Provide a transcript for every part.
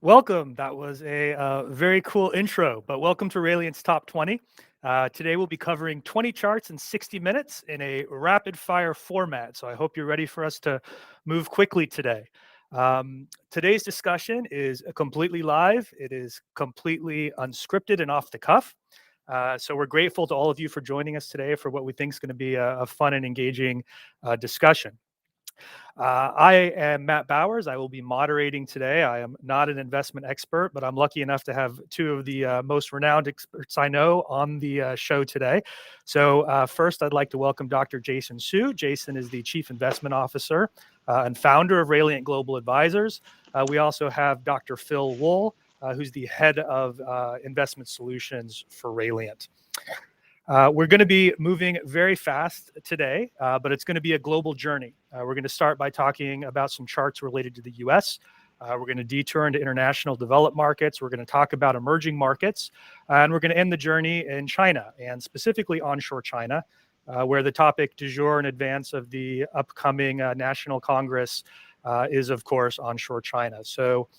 Welcome. That was a very cool intro, but welcome to Rayliant's Top 20. Today we'll be covering 20 charts in 60 minutes in a rapid fire format. So I hope you're ready for us to move quickly today. Today's discussion is completely live. It is completely unscripted and off the cuff. So we're grateful to all of you for joining us today for what we think is going to be a fun and engaging discussion. I am Matt Bowers. I will be moderating today. I am not an investment expert, but I'm lucky enough to have two of the most renowned experts I know on the show today. So first, I'd like to welcome Dr. Jason Su. Jason is the Chief Investment Officer and founder of Rayliant Global Advisors. We also have Dr. Phil Wool, who's the head of investment solutions for Rayliant. We're going to be moving very fast today, but it's going to be a global journey. We're going to start by talking about some charts related to the US. We're going to detour into international developed markets. We're going to talk about emerging markets, and we're going to end the journey in China, and specifically onshore China, where the topic du jour in advance of the upcoming National Congress is, of course, onshore China. So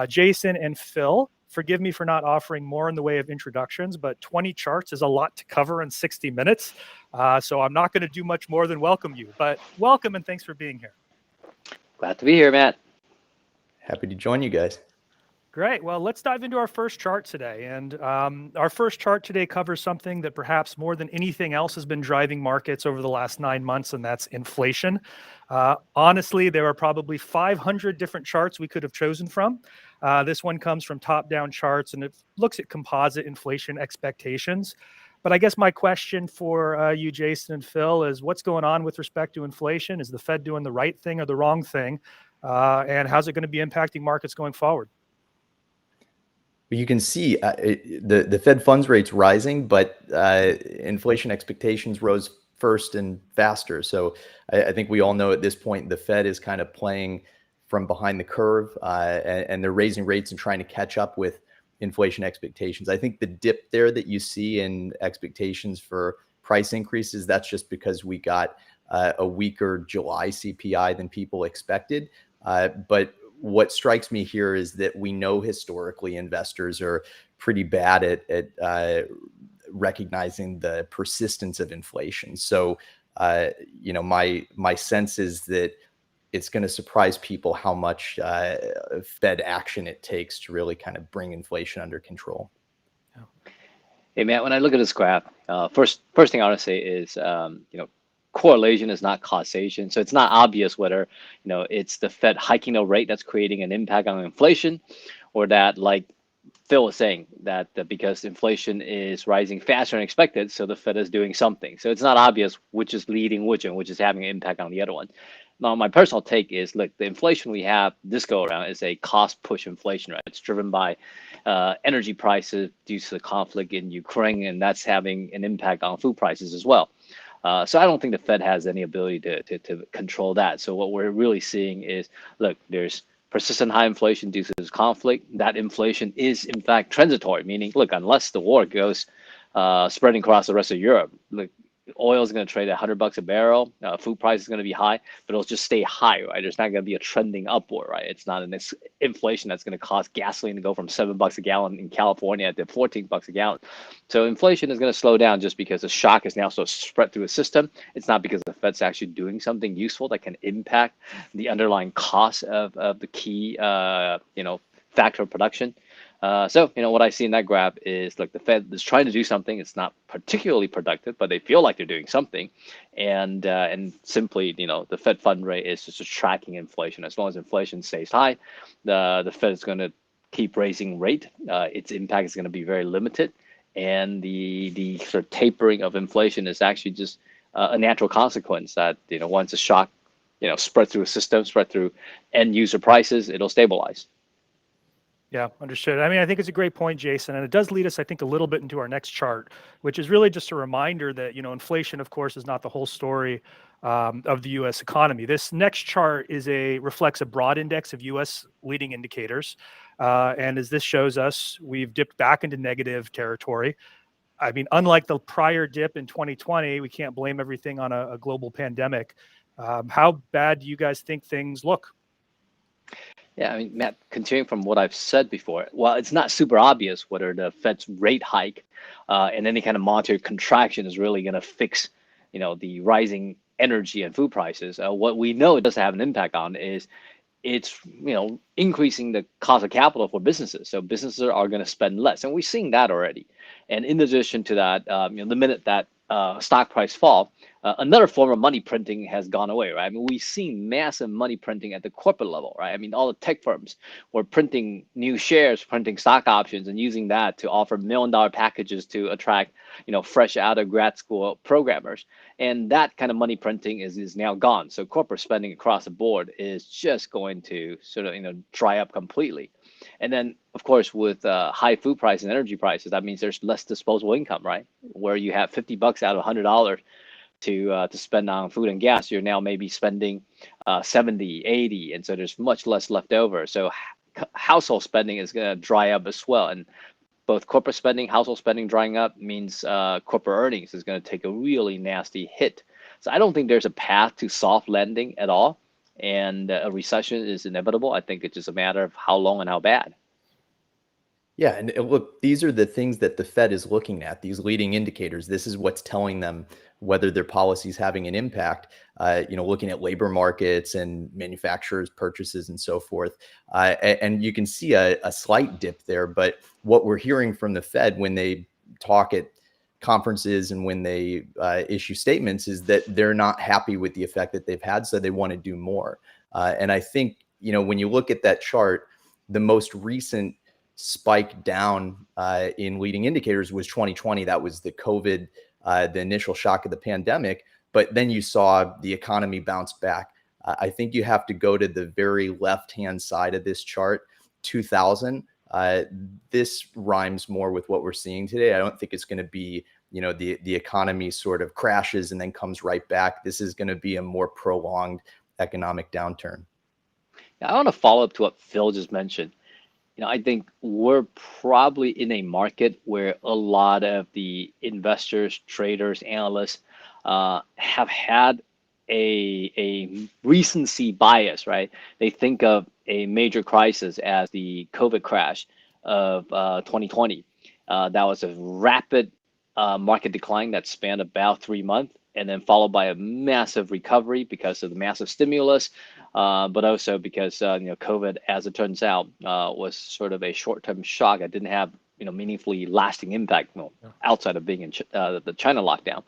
Jason and Phil, forgive me for not offering more in the way of introductions, but 20 charts is a lot to cover in 60 minutes. So I'm not going to do much more than welcome you, but welcome and thanks for being here. Glad to be here, Matt. Happy to join you guys. Great. Well, let's dive into our first chart today. And our first chart today covers something that perhaps more than anything else has been driving markets over the last 9 months, and that's inflation. Honestly, there are probably 500 different charts we could have chosen from. This one comes from top-down charts, and it looks at composite inflation expectations. But I guess my question for you, Jason and Phil, is what's going on with respect to inflation? Is the Fed doing the right thing or the wrong thing? And how's it going to be impacting markets going forward? You can see the Fed funds rate's rising, but inflation expectations rose first and faster. So I think we all know at this point the Fed is kind of playing from behind the curve, and they're raising rates and trying to catch up with inflation expectations. I think the dip there that you see in expectations for price increases, that's just because we got a weaker July CPI than people expected. But what strikes me here is that we know historically investors are pretty bad at recognizing the persistence of inflation. So, my sense is that it's going to surprise people how much Fed action it takes to really kind of bring inflation under control. Hey, Matt, when I look at this graph, first thing I want to say is, correlation is not causation. So it's not obvious whether, it's the Fed hiking a rate that's creating an impact on inflation, or that, like Phil was saying, that because inflation is rising faster than expected, so the Fed is doing something. So it's not obvious which is leading which and which is having an impact on the other one. Now, my personal take is, look, the inflation we have this go around is a cost push inflation, right? It's driven by energy prices due to the conflict in Ukraine, and that's having an impact on food prices as well. So I don't think the Fed has any ability to control that. So what we're really seeing is, look, there's persistent high inflation due to this conflict. That inflation is, in fact, transitory, meaning, look, unless the war goes spreading across the rest of Europe, look, oil is going to trade at $100 a barrel. Food price is going to be high, but it'll just stay high, right? There's not going to be a trending upward, right? It's not an inflation that's going to cause gasoline to go from $7 a gallon in California to $14 a gallon. So inflation is going to slow down just because the shock is now so spread through the system. It's not because the Fed's actually doing something useful that can impact the underlying cost of the key, factor of production. So what I see in that graph is, look, the Fed is trying to do something. It's not particularly productive, but they feel like they're doing something, and simply, the Fed fund rate is just tracking inflation. As long as inflation stays high, the Fed is going to keep raising rate. Its impact is going to be very limited, and the sort of tapering of inflation is actually just a natural consequence that once the shock spread through a system, spread through end user prices, it'll stabilize. Yeah, understood. I mean, I think it's a great point, Jason, and it does lead us, I think, a little bit into our next chart, which is really just a reminder that, inflation, of course, is not the whole story of the U.S. economy. This next chart reflects a broad index of U.S. leading indicators, and as this shows us, we've dipped back into negative territory. I mean, unlike the prior dip in 2020, we can't blame everything on a global pandemic. How bad do you guys think things look? Yeah, I mean, Matt, continuing from what I've said before, while it's not super obvious whether the Fed's rate hike and any kind of monetary contraction is really going to fix, the rising energy and food prices, what we know it does have an impact on is it's increasing the cost of capital for businesses. So businesses are going to spend less, and we're seeing that already. And in addition to that, the minute that stock price fall, another form of money printing has gone away, right? I mean, we've seen massive money printing at the corporate level, right? I mean, all the tech firms were printing new shares, printing stock options, and using that to offer $1 million packages to attract, fresh out of grad school programmers. And that kind of money printing is now gone. So corporate spending across the board is just going to sort of dry up completely. And then, of course, with high food prices and energy prices, that means there's less disposable income, right? Where you have $50 out of $100 to spend on food and gas, you're now maybe spending 70, 80, and so there's much less left over. So household spending is going to dry up as well. And both corporate spending, household spending drying up means corporate earnings is going to take a really nasty hit. So I don't think there's a path to soft landing at all, and a recession is inevitable. I think it's just a matter of how long and how bad. Yeah, and look, these are the things that the Fed is looking at, these leading indicators. This is what's telling them whether their policy is having an impact, looking at labor markets and manufacturers' purchases and so forth. And you can see a slight dip there, but what we're hearing from the Fed when they talk at conferences and when they issue statements is that they're not happy with the effect that they've had, so they want to do more. And I think, when you look at that chart, the most recent spike down in leading indicators was 2020. That was the COVID, the initial shock of the pandemic. But then you saw the economy bounce back. I think you have to go to the very left-hand side of this chart, 2000. This rhymes more with what we're seeing today. I don't think it's going to be, the economy sort of crashes and then comes right back. This is going to be a more prolonged economic downturn. I want to follow up to what Phil just mentioned. I think we're probably in a market where a lot of the investors, traders, analysts have had a recency bias, right? They think of a major crisis as the COVID crash of 2020. That was a rapid market decline that spanned about 3 months, and then followed by a massive recovery because of the massive stimulus, but also because COVID, as it turns out, was sort of a short-term shock that didn't have meaningfully lasting impact outside of being in the China lockdown.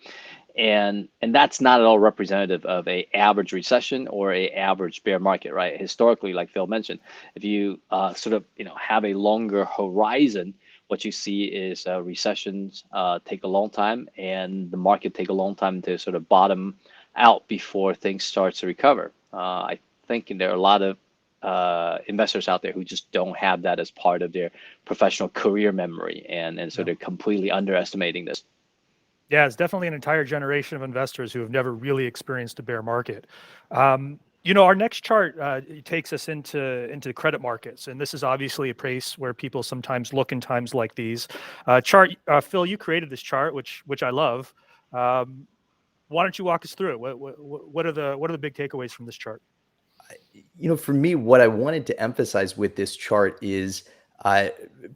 And that's not at all representative of a average recession or a average bear market, right? Historically, like Phil mentioned, if you sort of have a longer horizon, what you see is recessions take a long time, and the market take a long time to sort of bottom out before things start to recover. I think there are a lot of investors out there who just don't have that as part of their professional career memory, and so they're completely underestimating this. Yeah, it's definitely an entire generation of investors who have never really experienced a bear market. Our next chart takes us into credit markets, and this is obviously a place where people sometimes look in times like these. Phil, you created this chart, which I love. Why don't you walk us through it? What are the big takeaways from this chart? For me, what I wanted to emphasize with this chart is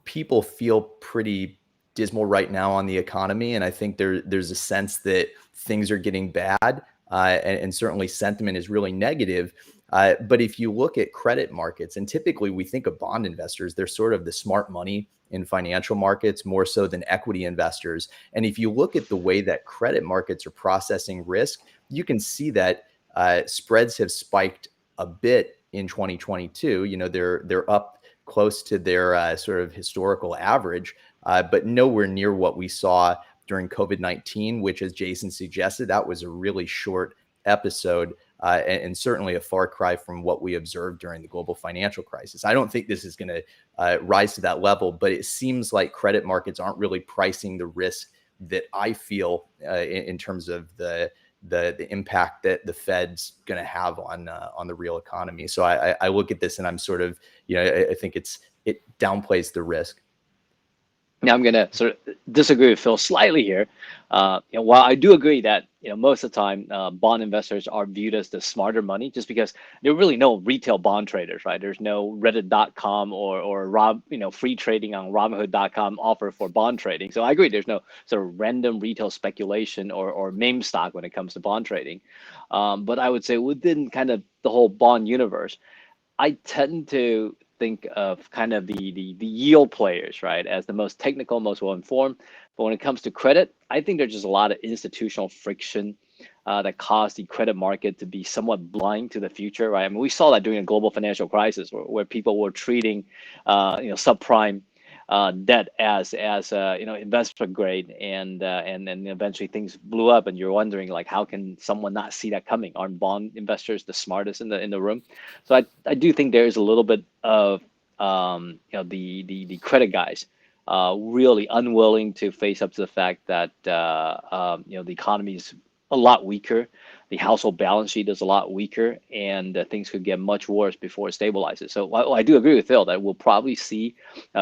people feel pretty dismal right now on the economy. And I think there's a sense that things are getting bad, and certainly sentiment is really negative. But if you look at credit markets, and typically we think of bond investors, they're sort of the smart money in financial markets more so than equity investors. And if you look at the way that credit markets are processing risk, you can see that spreads have spiked a bit in 2022. They're up close to their sort of historical average, but nowhere near what we saw during COVID-19, which, as Jason suggested, that was a really short episode, and certainly a far cry from what we observed during the global financial crisis. I don't think this is going to rise to that level, but it seems like credit markets aren't really pricing the risk that I feel in terms of the impact that the Fed's going to have on the real economy. So I look at this and I'm sort of, I think it downplays the risk. Now I'm gonna sort of disagree with Phil slightly here. While I do agree that most of the time bond investors are viewed as the smarter money, just because there are really no retail bond traders, right? There's no Reddit.com or free trading on Robinhood.com offer for bond trading. So I agree, there's no sort of random retail speculation or meme stock when it comes to bond trading. But I would say within kind of the whole bond universe, I tend to think of kind of the yield players, right, as the most technical, most well informed. But when it comes to credit, I think there's just a lot of institutional friction that caused the credit market to be somewhat blind to the future, right? I mean, we saw that during the global financial crisis, where people were treating, subprime debt as investment grade, and then eventually things blew up, and you're wondering like, how can someone not see that coming? Aren't bond investors the smartest in the room? So I do think there is a little bit of the credit guys really unwilling to face up to the fact that the economy is a lot weaker, the household balance sheet is a lot weaker, and things could get much worse before it stabilizes. So I do agree with Phil that we'll probably see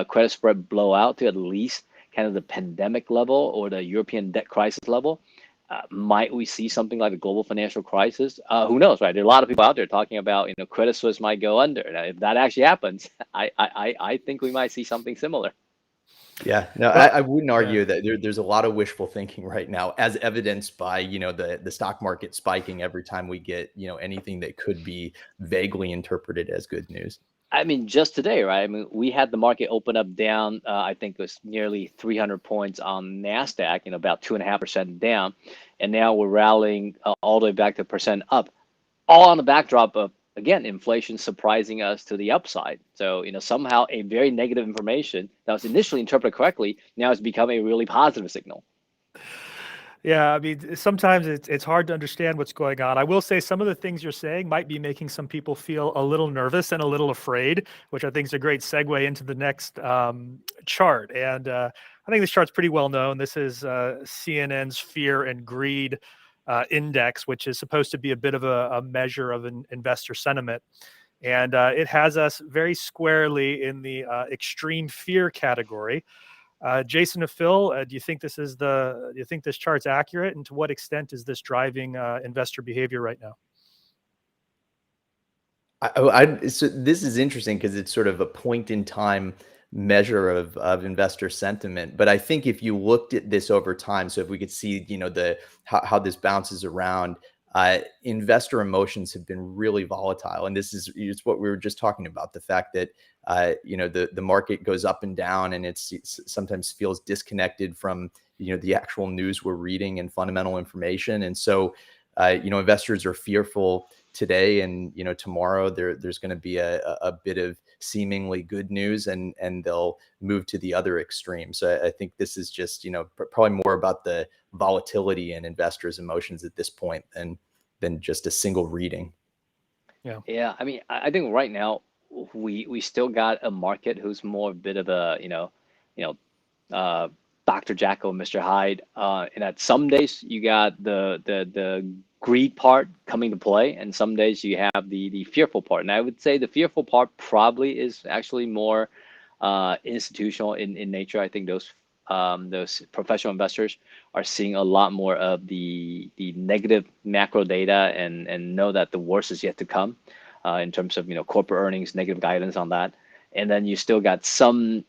credit spread blow out to at least kind of the pandemic level or the European debt crisis level. Might we see something like the global financial crisis? Who knows, right? There are a lot of people out there talking about, Credit Suisse might go under. Now, if that actually happens, I think we might see something similar. Yeah, no, Well, I wouldn't yeah. argue that there's a lot of wishful thinking right now, as evidenced by, the stock market spiking every time we get, anything that could be vaguely interpreted as good news. I mean, just today, right? I mean, we had the market open up down, I think it was nearly 300 points on NASDAQ, about 2.5% down. And now we're rallying all the way back to percent up, all on the backdrop of, again, inflation surprising us to the upside. So, somehow a very negative information that was initially interpreted correctly now has become a really positive signal. Yeah, I mean, sometimes it's hard to understand what's going on. I will say some of the things you're saying might be making some people feel a little nervous and a little afraid, which I think is a great segue into the next chart. And I think this chart's pretty well known. This is CNN's Fear and Greed Index, which is supposed to be a bit of a measure of an investor sentiment. And it has us very squarely in the extreme fear category. Jason and Phil, do you think this chart's accurate, and to what extent is this driving investor behavior right now? So this is interesting because it's sort of a point in time measure of investor sentiment. But I think if you looked at this over time, so if we could see, how this bounces around, investor emotions have been really volatile, and it's what we were just talking about, the fact that the market goes up and down, and it's sometimes feels disconnected from the actual news we're reading and fundamental information. And so investors are fearful today, and tomorrow there's going to be a bit of seemingly good news, and they'll move to the other extreme. So I think this is just probably more about the volatility in investors' emotions at this point than just a single reading. Yeah, I mean, I think right now we still got a market who's more a bit of a Dr. Jekyll and Mr. Hyde, and that some days you got the greed part coming to play, and some days you have the fearful part. And I would say the fearful part probably is actually more institutional in nature. I think those professional investors are seeing a lot more of the negative macro data, and know that the worst is yet to come in terms of corporate earnings, negative guidance on that. And then you still got some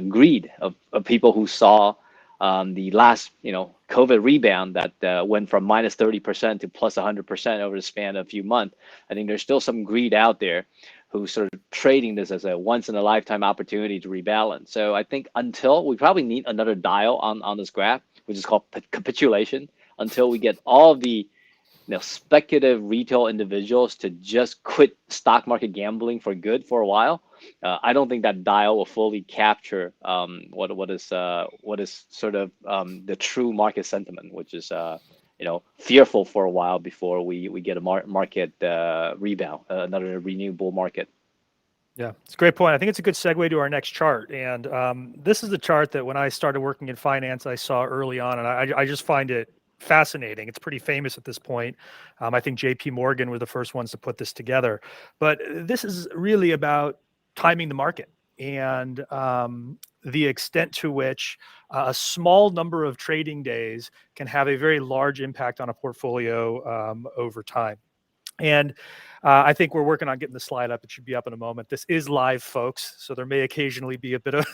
greed of people who saw the last COVID rebound that went from minus 30% to plus 100% over the span of a few months. I think there's still some greed out there who's sort of trading this as a once in a lifetime opportunity to rebalance. So I think until we probably need another dial on this graph, which is called capitulation, until we get all of the speculative retail individuals to just quit stock market gambling for good for a while. I don't think that dial will fully capture what is sort of the true market sentiment, which is fearful for a while before we get a market rebound, another renewed bull market. Yeah, it's a great point. I think it's a good segue to our next chart. And this is the chart that when I started working in finance, I saw early on, and I just find it fascinating. It's pretty famous at this point. I think JP Morgan were the first ones to put this together. But this is really about timing the market. and the extent to which a small number of trading days can have a very large impact on a portfolio over time. And I think we're working on getting the slide up. It should be up in a moment. This is live, folks, so there may occasionally be a bit of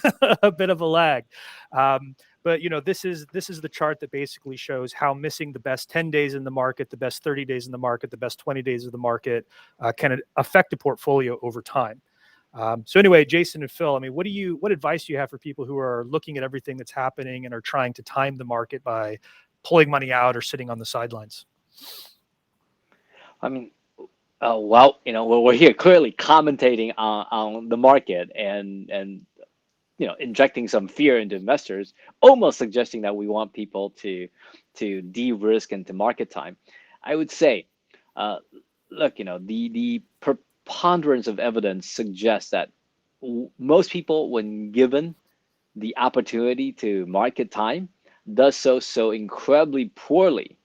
a bit of a lag. But this is the chart that basically shows how missing the best 10 days in the market, the best 30 days in the market, the best 20 days of the market can affect a portfolio over time. So anyway, Jason and Phil, I mean, what advice do you have for people who are looking at everything that's happening and are trying to time the market by pulling money out or sitting on the sidelines? I mean, well, we're here clearly commentating on the market and injecting some fear into investors, almost suggesting that we want people to de-risk into market time. I would say, look, the preponderance of evidence suggests that most people, when given the opportunity to market time, does so incredibly poorly,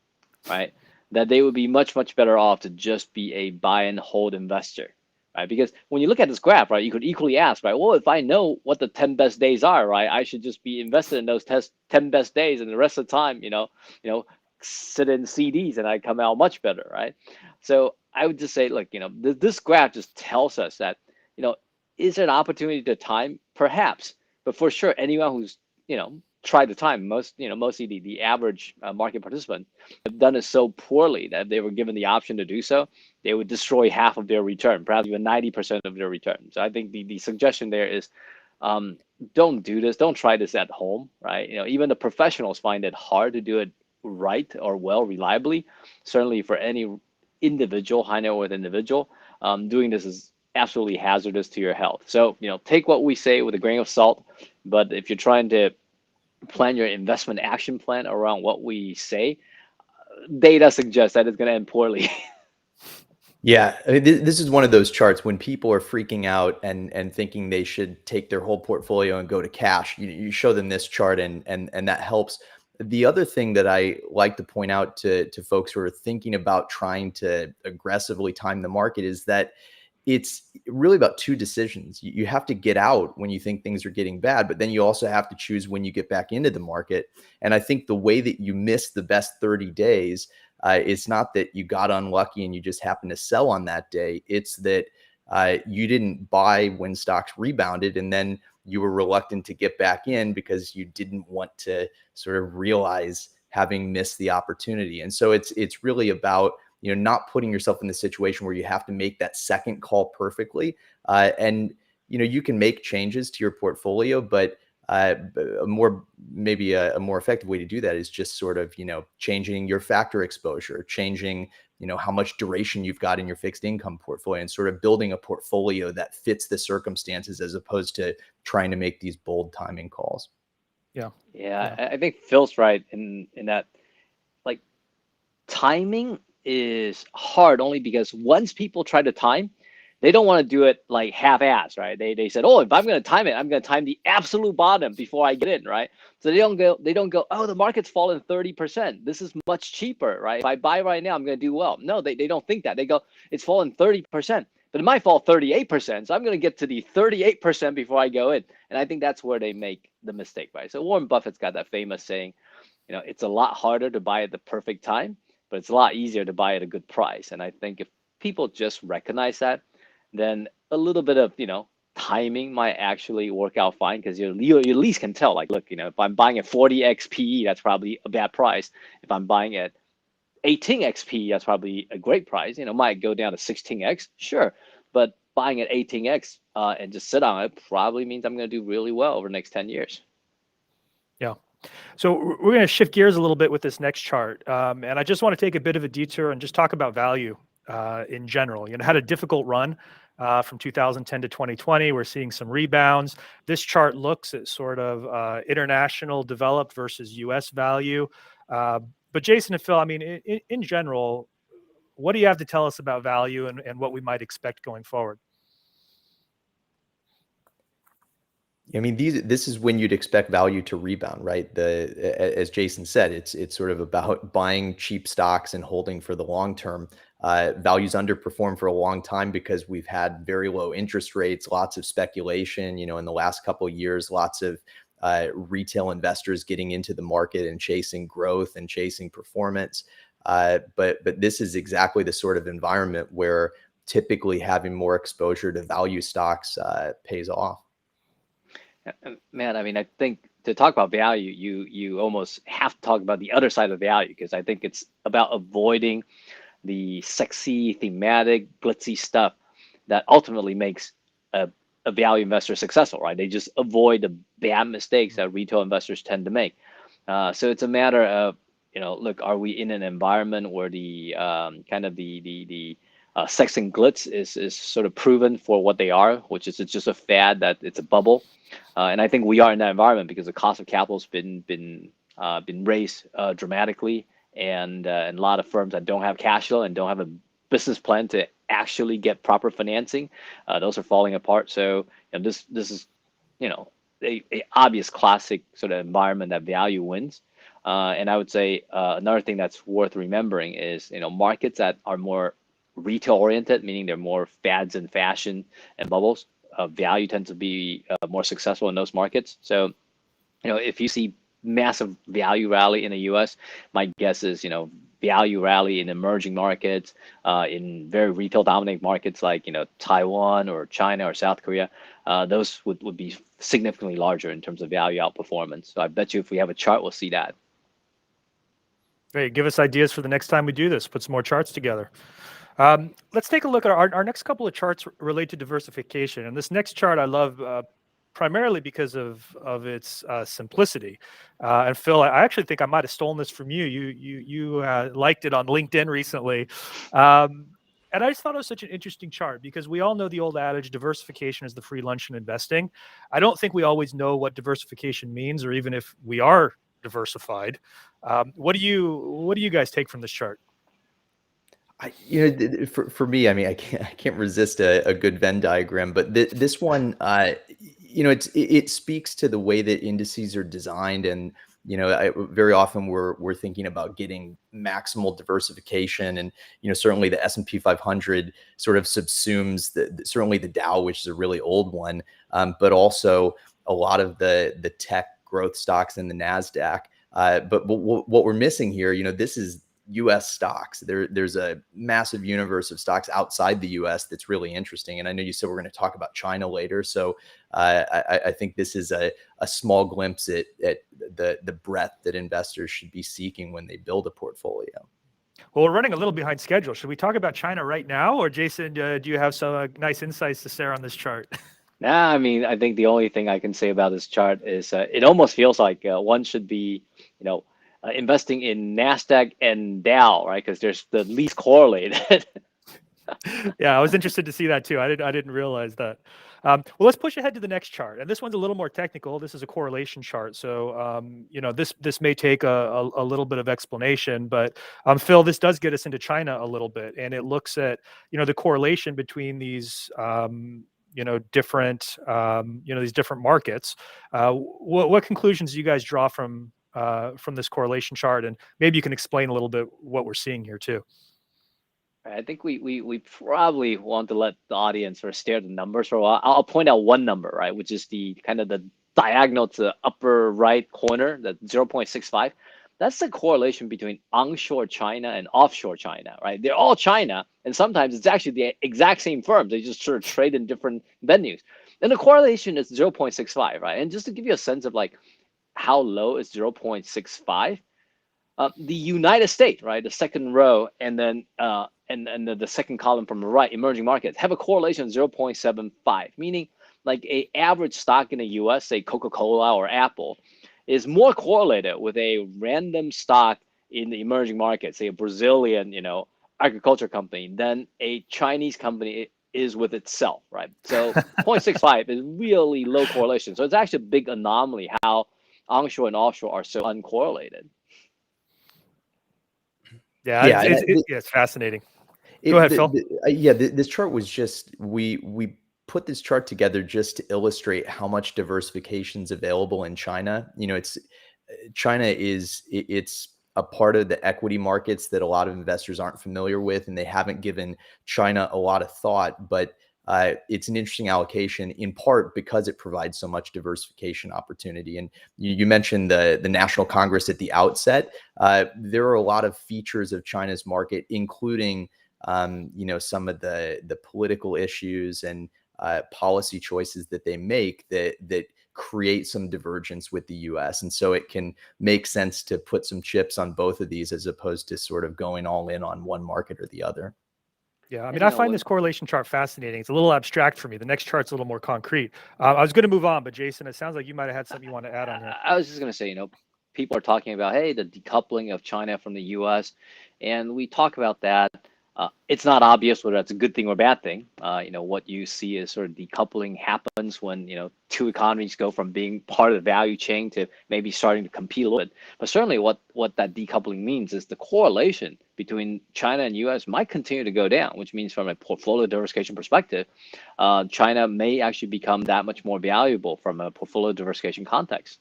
right? That they would be much, much better off to just be a buy and hold investor, right? Because when you look at this graph, right, you could equally ask, right, well, if I know what the 10 best days are, right, I should just be invested in those 10 best days, and the rest of the time, sit in CDs and I come out much better, right? So I would just say, look, this graph just tells us that, is there an opportunity to time? Perhaps, but for sure, anyone who's, tried to time, mostly the average market participant have done it so poorly that if they were given the option to do so, they would destroy half of their return, perhaps even 90% of their return. So I think the suggestion there is, don't do this. Don't try this at home, right? Even the professionals find it hard to do it right or well, reliably. Certainly for any individual, high net worth individual, doing this is absolutely hazardous to your health. So, take what we say with a grain of salt. But if you're trying to plan your investment action plan around what we say, data suggests that it's going to end poorly. Yeah, I mean, this is one of those charts when people are freaking out and thinking they should take their whole portfolio and go to cash. You show them this chart and that helps. The other thing that I like to point out to folks who are thinking about trying to aggressively time the market is that it's really about two decisions. You have to get out when you think things are getting bad, but then you also have to choose when you get back into the market. And I think the way that you miss the best 30 days, it's not that you got unlucky and you just happened to sell on that day. It's that you didn't buy when stocks rebounded, and then you were reluctant to get back in because you didn't want to sort of realize having missed the opportunity. And so it's really about not putting yourself in the situation where you have to make that second call perfectly. And you can make changes to your portfolio, but maybe a more effective way to do that is just sort of changing your factor exposure, changing how much duration you've got in your fixed income portfolio, and sort of building a portfolio that fits the circumstances as opposed to trying to make these bold timing calls. Yeah. I think Phil's right in that, like, timing is hard only because once people try to time, they don't want to do it like half-ass, right? They said, oh, if I'm going to time it, I'm going to time the absolute bottom before I get in, right? So they don't go, oh, the market's fallen 30%. This is much cheaper, right? If I buy right now, I'm going to do well. No, they don't think that. They go, it's fallen 30%, but it might fall 38%. So I'm going to get to the 38% before I go in. And I think that's where they make the mistake, right? So Warren Buffett's got that famous saying, it's a lot harder to buy at the perfect time, but it's a lot easier to buy at a good price. And I think if people just recognize that, then a little bit of timing might actually work out fine, because you at least can tell, like, look, if I'm buying at 40x PE, that's probably a bad price. If I'm buying at 18x PE, that's probably a great price. Might go down to 16x, sure, but buying at 18x and just sit on it probably means I'm going to do really well over the next 10 years. Yeah. So we're going to shift gears a little bit with this next chart. And I just want to take a bit of a detour and just talk about value in general. Had a difficult run from 2010 to 2020. We're seeing some rebounds. This chart looks at sort of international developed versus US value. But Jason and Phil, I mean, in general, what do you have to tell us about value and what we might expect going forward? I mean, this is when you'd expect value to rebound, right? As Jason said, it's sort of about buying cheap stocks and holding for the long term. Values underperformed for a long time because we've had very low interest rates, lots of speculation. In the last couple of years, lots of retail investors getting into the market and chasing growth and chasing performance. But this is exactly the sort of environment where typically having more exposure to value stocks pays off. Man, I mean, I think to talk about value, you almost have to talk about the other side of value, because I think it's about avoiding the sexy, thematic, glitzy stuff that ultimately makes a value investor successful, right? They just avoid the bad mistakes that retail investors tend to make. So it's a matter of, look, are we in an environment where the kind of the sex and glitz is sort of proven for what they are, which is it's just a fad, that it's a bubble. And I think we are in that environment because the cost of capital has been raised dramatically, and a lot of firms that don't have cash flow and don't have a business plan to actually get proper financing, those are falling apart. So this is a obvious classic sort of environment that value wins. And I would say another thing that's worth remembering is markets that are more retail oriented, meaning they're more fads and fashion and bubbles. Value tends to be more successful in those markets. So if you see massive value rally in the U.S., my guess is value rally in emerging markets, in very retail dominant markets like Taiwan or China or South Korea, those would be significantly larger in terms of value outperformance. So I bet you if we have a chart, we'll see that. Great. Give us ideas for the next time we do this. Put some more charts together. Let's take a look at our next couple of charts relate to diversification. And this next chart I love primarily because of its simplicity. And Phil, I actually think I might have stolen this from you. You liked it on LinkedIn recently. And I just thought it was such an interesting chart because we all know the old adage, diversification is the free lunch in investing. I don't think we always know what diversification means, or even if we are diversified. What do you guys take from this chart? For me, I mean, I can't resist a good Venn diagram, but this one, it speaks to the way that indices are designed, and very often we're thinking about getting maximal diversification, and certainly the S&P 500 sort of subsumes certainly the Dow, which is a really old one, but also a lot of the tech growth stocks in the Nasdaq. But what we're missing here, this is U.S. stocks. There's a massive universe of stocks outside the U.S. that's really interesting. And I know you said we're going to talk about China later. So I think this is a small glimpse at the breadth that investors should be seeking when they build a portfolio. Well, we're running a little behind schedule. Should we talk about China right now? Or Jason, do you have some nice insights to share on this chart? Nah, I mean, I think the only thing I can say about this chart is it almost feels like one should be, investing in Nasdaq and Dow, right? Because there's the least correlated. Yeah, I was interested to see that too. I didn't realize that. Well, let's push ahead to the next chart, and this one's a little more technical. This is a correlation chart, so this may take a little bit of explanation. But Phil, this does get us into China a little bit, and it looks at the correlation between these different these different markets. What conclusions do you guys draw from this correlation chart, and maybe you can explain a little bit what we're seeing here too. I think we probably want to let the audience sort of stare at the numbers for a while. I'll point out one number, right, which is the kind of the diagonal to the upper right corner, the 0.65. That's the correlation between onshore China and offshore China, right? They're all China, and sometimes it's actually the exact same firms. They just sort of trade in different venues. And the correlation is 0.65, right? And just to give you a sense of like how low is 0.65, the United States, right, the second row, and then and the second column from the right, emerging markets, have a correlation of 0.75, meaning like a average stock in the US, say Coca-Cola or Apple, is more correlated with a random stock in the emerging market, say a Brazilian, agriculture company, than a Chinese company is with itself, right? So 0.65 is really low correlation. So it's actually a big anomaly how onshore and offshore are so uncorrelated. Yeah, it's fascinating. Go ahead, Phil. This chart was just, we put this chart together just to illustrate how much diversification is available in China. China it's a part of the equity markets that a lot of investors aren't familiar with, and they haven't given China a lot of thought. But it's an interesting allocation, in part because it provides so much diversification opportunity. And you mentioned the National Congress at the outset. There are a lot of features of China's market, including some of the political issues and policy choices that they make that create some divergence with the US. And so it can make sense to put some chips on both of these as opposed to sort of going all in on one market or the other. Yeah, I mean, And I find this correlation chart fascinating. It's a little abstract for me. The next chart's a little more concrete. I was going to move on, but Jason, it sounds like you might have had something you want to add on here. I was just going to say, people are talking about, hey, the decoupling of China from the U.S., and we talk about that. It's not obvious whether that's a good thing or a bad thing. What you see is sort of decoupling happens when, two economies go from being part of the value chain to maybe starting to compete a little bit. But certainly what that decoupling means is the correlation between China and U.S. might continue to go down, which means from a portfolio diversification perspective, China may actually become that much more valuable from a portfolio diversification context.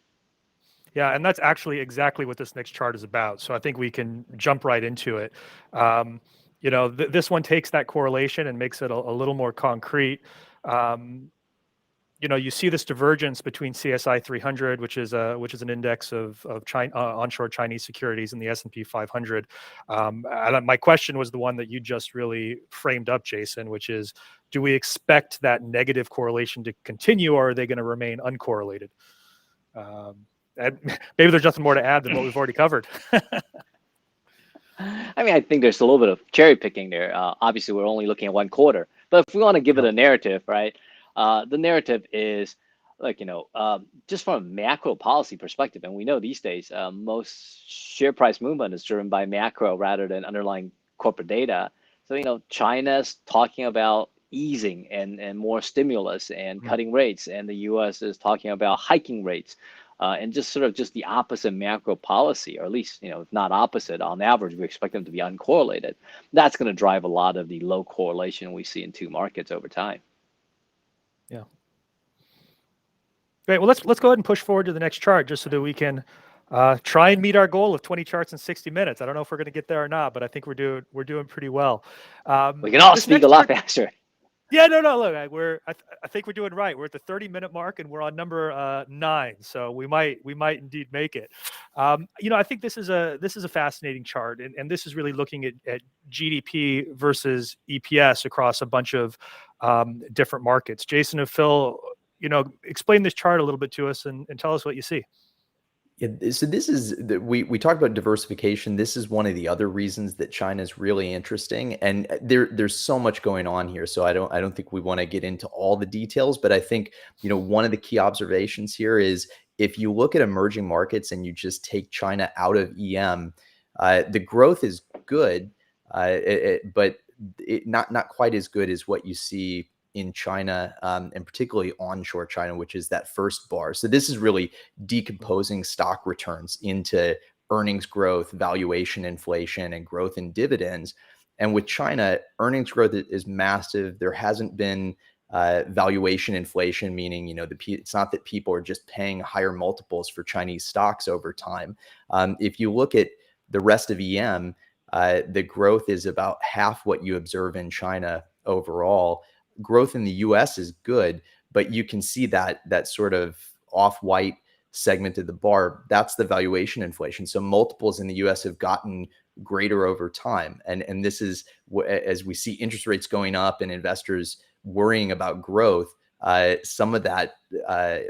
Yeah, and that's actually exactly what this next chart is about. So I think we can jump right into it. This one takes that correlation and makes it a little more concrete. You see this divergence between CSI 300, which is an index of China, onshore Chinese securities, and the S&P 500. And my question was the one that you just really framed up, Jason, which is, do we expect that negative correlation to continue, or are they going to remain uncorrelated? And maybe there's nothing more to add than what we've already covered. I mean, I think there's a little bit of cherry picking there. Obviously, we're only looking at one quarter, but if we want to give it a narrative, right? The narrative is just from a macro policy perspective, and we know these days most share price movement is driven by macro rather than underlying corporate data. So China's talking about easing and more stimulus and cutting rates, and the U.S. is talking about hiking rates. And just the opposite macro policy, or at least, if not opposite, on average, we expect them to be uncorrelated. That's going to drive a lot of the low correlation we see in two markets over time. Yeah. Great. Well, let's go ahead and push forward to the next chart just so that we can try and meet our goal of 20 charts in 60 minutes. I don't know if we're going to get there or not, but I think we're doing pretty well. We can all speak a lot faster. Yeah, no. Look, I think we're doing right. We're at the 30-minute mark, and we're on number 9, so we might indeed make it. I think this is a fascinating chart, and this is really looking at GDP versus EPS across a bunch of different markets. Jason and Phil, explain this chart a little bit to us and tell us what you see. Yeah, so this is we talked about diversification. This is one of the other reasons that China is really interesting, and there's so much going on here. So I don't think we want to get into all the details, but I think one of the key observations here is if you look at emerging markets and you just take China out of EM, the growth is good, but not quite as good as what you see in China, and particularly onshore China, which is that first bar. So this is really decomposing stock returns into earnings growth, valuation inflation, and growth in dividends. And with China, earnings growth is massive. There hasn't been valuation inflation, meaning it's not that people are just paying higher multiples for Chinese stocks over time. If you look at the rest of EM, the growth is about half what you observe in China overall. Growth in the US is good, but you can see that sort of off-white segment of the bar. That's the valuation inflation. So multiples in the US have gotten greater over time. And this is, as we see interest rates going up and investors worrying about growth, some of that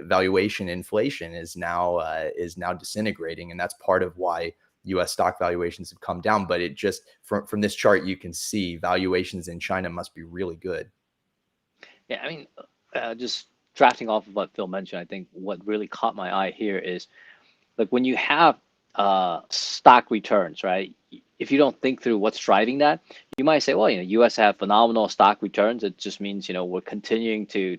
valuation inflation is now disintegrating. And that's part of why US stock valuations have come down. But it just, from this chart, you can see valuations in China must be really good. Yeah, I mean, just drafting off of what Phil mentioned, I think what really caught my eye here is, like, when you have stock returns, right? If you don't think through what's driving that, you might say, well, U.S. have phenomenal stock returns. It just means, we're continuing to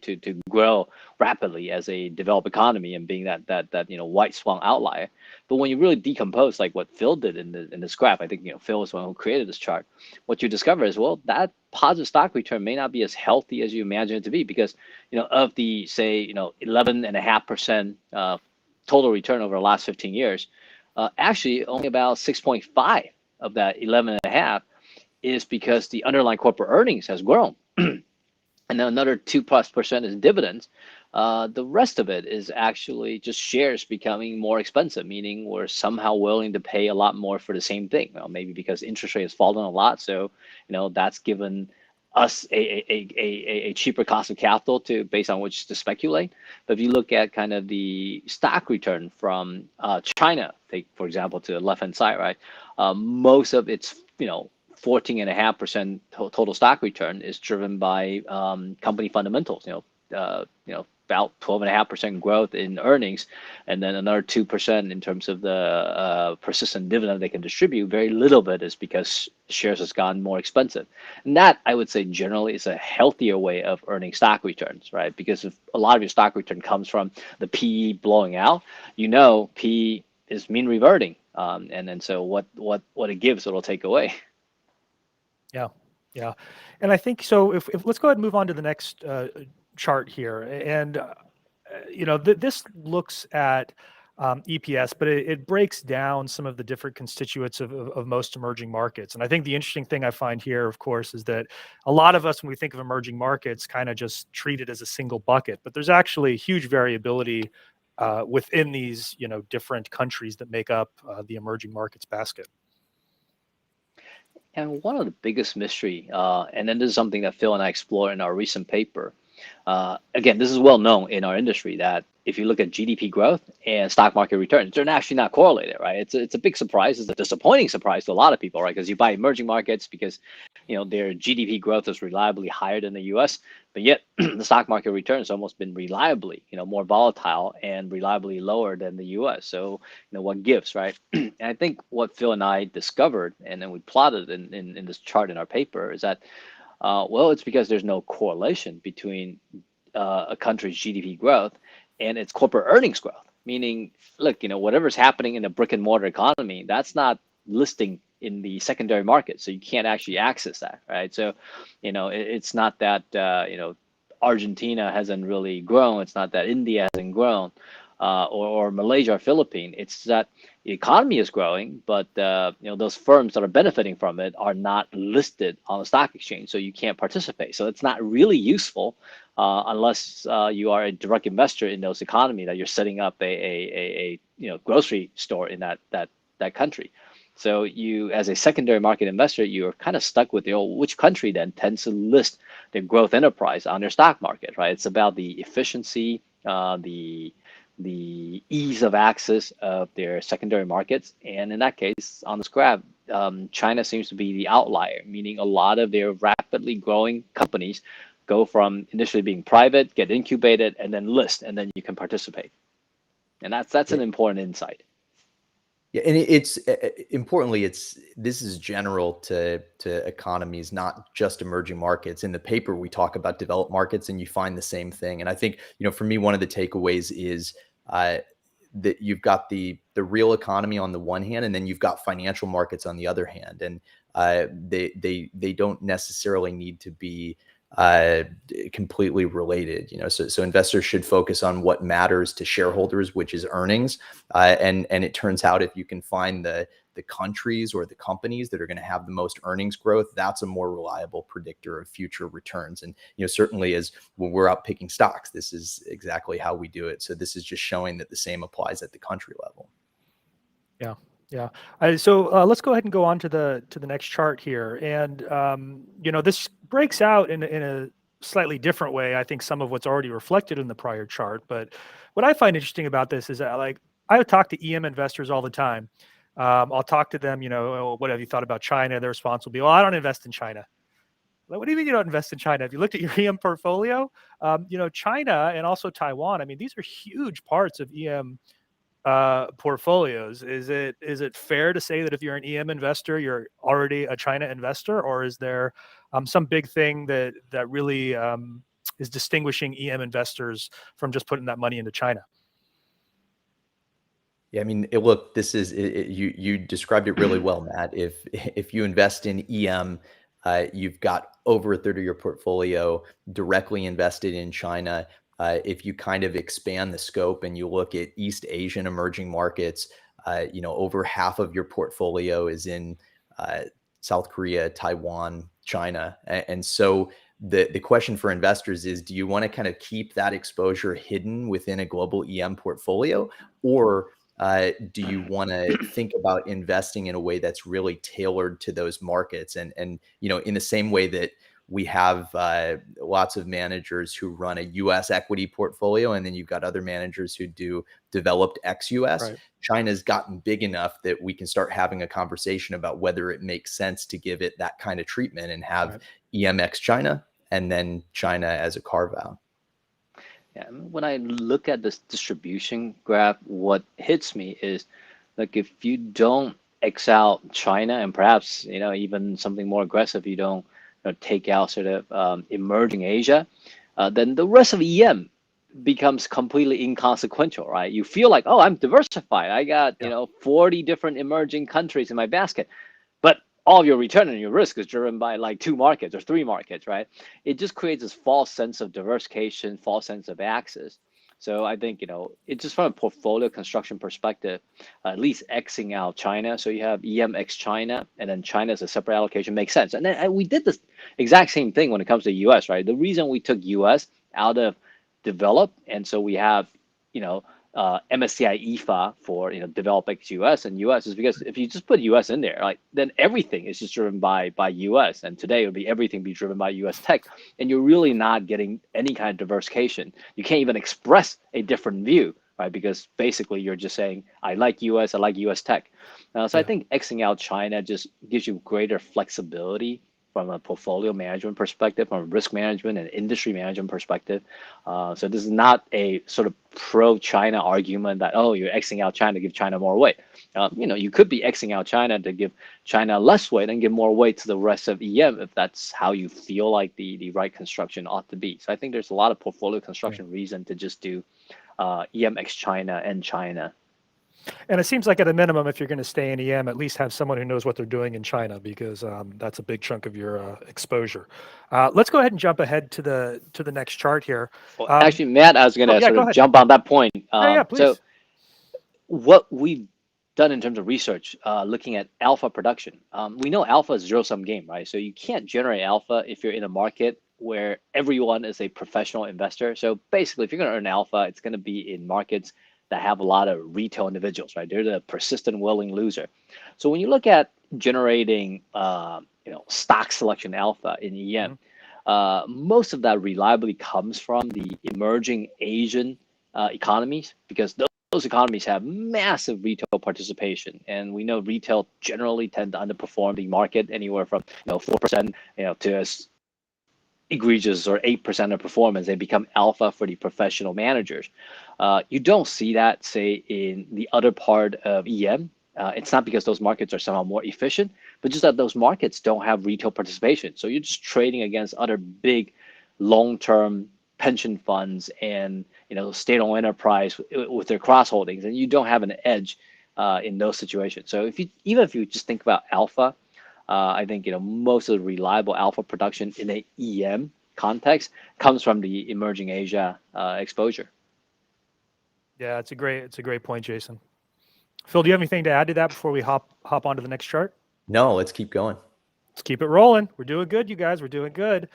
grow rapidly as a developed economy and being that white swan outlier. But when you really decompose, like what Phil did in this graph, I think Phil was the one who created this chart. What you discover is, well, that positive stock return may not be as healthy as you imagine it to be, because of the, say, 11.5% total return over the last 15 years. Actually only about 6.5 of that 11.5 is because the underlying corporate earnings has grown. And then another 2+% is dividends. The rest of it is actually just shares becoming more expensive, meaning we're somehow willing to pay a lot more for the same thing. Well, maybe because interest rate has fallen a lot, so that's given us a cheaper cost of capital to based on which to speculate. But if you look at kind of the stock return from China, take for example to the left hand side, right? Most of its 14.5% total stock return is driven by company fundamentals. About 12.5% growth in earnings, and then another 2% in terms of the persistent dividend they can distribute. Very little of it is because shares has gotten more expensive, and that I would say generally is a healthier way of earning stock returns, right? Because if a lot of your stock return comes from the PE blowing out, PE is mean reverting, and then so what it gives, it'll take away. Yeah, yeah, and I think so. If let's go ahead and move on to the next chart here, and this looks at EPS, but it breaks down some of the different constituents of most emerging markets. And I think the interesting thing I find here, of course, is that a lot of us, when we think of emerging markets, kind of just treat it as a single bucket. But there's actually huge variability within these, different countries that make up the emerging markets basket. And one of the biggest mystery, and then this is something that Phil and I explore in our recent paper. Again, this is well known in our industry that if you look at GDP growth and stock market returns, they're actually not correlated, right? It's a big surprise. It's a disappointing surprise to a lot of people, right? Because you buy emerging markets because their GDP growth is reliably higher than the U.S., but yet the stock market return has almost been reliably, more volatile and reliably lower than the U.S. So what gives, right? And I think what Phil and I discovered, and then we plotted in this chart in our paper, is that it's because there's no correlation between a country's GDP growth and its corporate earnings growth. Meaning, look, whatever's happening in the brick and mortar economy, that's not listing in the secondary market, so you can't actually access that, right? So, it's not that Argentina hasn't really grown. It's not that India hasn't grown, or Malaysia or Philippines. It's that the economy is growing, but those firms that are benefiting from it are not listed on the stock exchange, so you can't participate. So it's not really useful unless you are a direct investor in those economy that you're setting up a grocery store in that country. So you, as a secondary market investor, you're kind of stuck with which country then tends to list their growth enterprise on their stock market, right? It's about the efficiency, the ease of access of their secondary markets. And in that case, on this graph, China seems to be the outlier, meaning a lot of their rapidly growing companies go from initially being private, get incubated, and then list, and then you can participate. And that's an important insight. Yeah, and it's importantly, this is general to economies, not just emerging markets. In the paper, we talk about developed markets, and you find the same thing. And I think, for me, one of the takeaways is that you've got the real economy on the one hand, and then you've got financial markets on the other hand, and they don't necessarily need to be completely related. So investors should focus on what matters to shareholders, which is earnings. And it turns out if you can find the countries or the companies that are going to have the most earnings growth, that's a more reliable predictor of future returns. And certainly as when we're out picking stocks, this is exactly how we do it. So this is just showing that the same applies at the country level. Yeah. Yeah. So let's go ahead and go on to the next chart here. And this breaks out in a slightly different way. I think some of what's already reflected in the prior chart. But what I find interesting about this is that, I talk to EM investors all the time. I'll talk to them. What have you thought about China? Their response will be, "Well, I don't invest in China." What do you mean you don't invest in China? If you looked at your EM portfolio, China and also Taiwan. I mean, these are huge parts of EM portfolios. Is it fair to say that if you're an EM investor, you're already a China investor, or is there some big thing that really is distinguishing EM investors from just putting that money into China? Yeah, I mean, look, this is you described it really well, Matt. If you invest in EM, you've got over a third of your portfolio directly invested in China. If you kind of expand the scope and you look at East Asian emerging markets, over half of your portfolio is in South Korea, Taiwan, China. And so the question for investors is, do you want to kind of keep that exposure hidden within a global EM portfolio, or do you want to think about investing in a way that's really tailored to those markets? And in the same way that we have lots of managers who run a U.S. equity portfolio, and then you've got other managers who do developed ex-U.S. Right. China's gotten big enough that we can start having a conversation about whether it makes sense to give it that kind of treatment and have EMX China and then China as a carve out. Yeah, when I look at this distribution graph, what hits me is like if you don't X out China and perhaps even something more aggressive, you don't take out sort of emerging Asia, then the rest of EM becomes completely inconsequential, right? You feel like, oh, I'm diversified. I got 40 different emerging countries in my basket, but all of your return and your risk is driven by like 2 markets or 3 markets, right? It just creates this false sense of diversification, false sense of access. So I think, it's just from a portfolio construction perspective, at least Xing out China. So you have EM X China, and then China as a separate allocation makes sense. And then we did this exact same thing when it comes to US, right? The reason we took US out of developed, and so we have, MSCI EFA for developed ex-US and US is because if you just put US in there, like then everything is just driven by US, and today it would be everything be driven by US tech, and you're really not getting any kind of diversification. You can't even express a different view, right? Because basically you're just saying I like US tech. So I think Xing out China just gives you greater flexibility from a portfolio management perspective, from a risk management and industry management perspective. So this is not a sort of pro-China argument that, oh, you're Xing out China to give China more weight. You could be Xing out China to give China less weight and give more weight to the rest of EM if that's how you feel like the right construction ought to be. So I think there's a lot of portfolio construction reason to just do EM X China and China. And it seems like at a minimum, if you're going to stay in EM, at least have someone who knows what they're doing in China, because that's a big chunk of your exposure. Let's go ahead and jump ahead to the next chart here. Well, actually, Matt, I was going to sort of jump on that point. Please. So what we've done in terms of research, looking at alpha production, we know alpha is a zero-sum game, right? So you can't generate alpha if you're in a market where everyone is a professional investor. So basically, if you're going to earn alpha, it's going to be in markets that have a lot of retail individuals, right? They're the persistent willing loser. So when you look at generating, stock selection alpha in EM, most of that reliably comes from the emerging Asian economies, because those economies have massive retail participation, and we know retail generally tend to underperform the market anywhere from 4% to as egregious or 8% of performance. They become alpha for the professional managers. You don't see that, say, in the other part of EM. It's not because those markets are somehow more efficient, but just that those markets don't have retail participation. So you're just trading against other big long-term pension funds and state-owned enterprise with their cross holdings, and you don't have an edge in those situations. So even if you just think about alpha, I think most of the reliable alpha production in a EM context comes from the emerging Asia exposure. Yeah, it's a great point, Jason. Phil, do you have anything to add to that before we hop onto the next chart? No, let's keep going. Let's keep it rolling. We're doing good, you guys. We're doing good.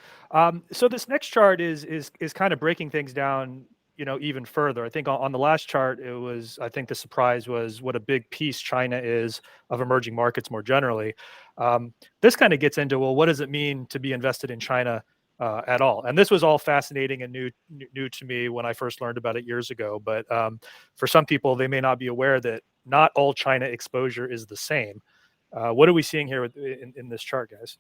So this next chart is kind of breaking things down, even further. I think on the last chart, I think the surprise was what a big piece China is of emerging markets more generally. This kind of gets into, well, what does it mean to be invested in China at all? And this was all fascinating and new to me when I first learned about it years ago. But for some people, they may not be aware that not all China exposure is the same. What are we seeing here in this chart, guys?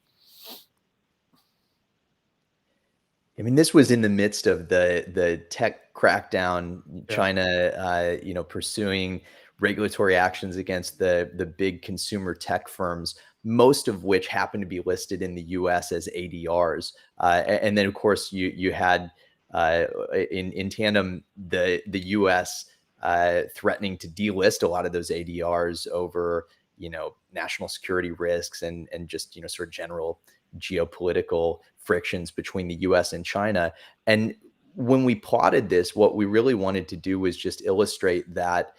I mean, this was in the midst of the tech crackdown, China, pursuing regulatory actions against the big consumer tech firms, most of which happen to be listed in the U.S. as ADRs. And then, of course, you had in tandem the U.S. Threatening to delist a lot of those ADRs over national security risks and just sort of general geopolitical frictions between the US and China. And when we plotted this, what we really wanted to do was just illustrate that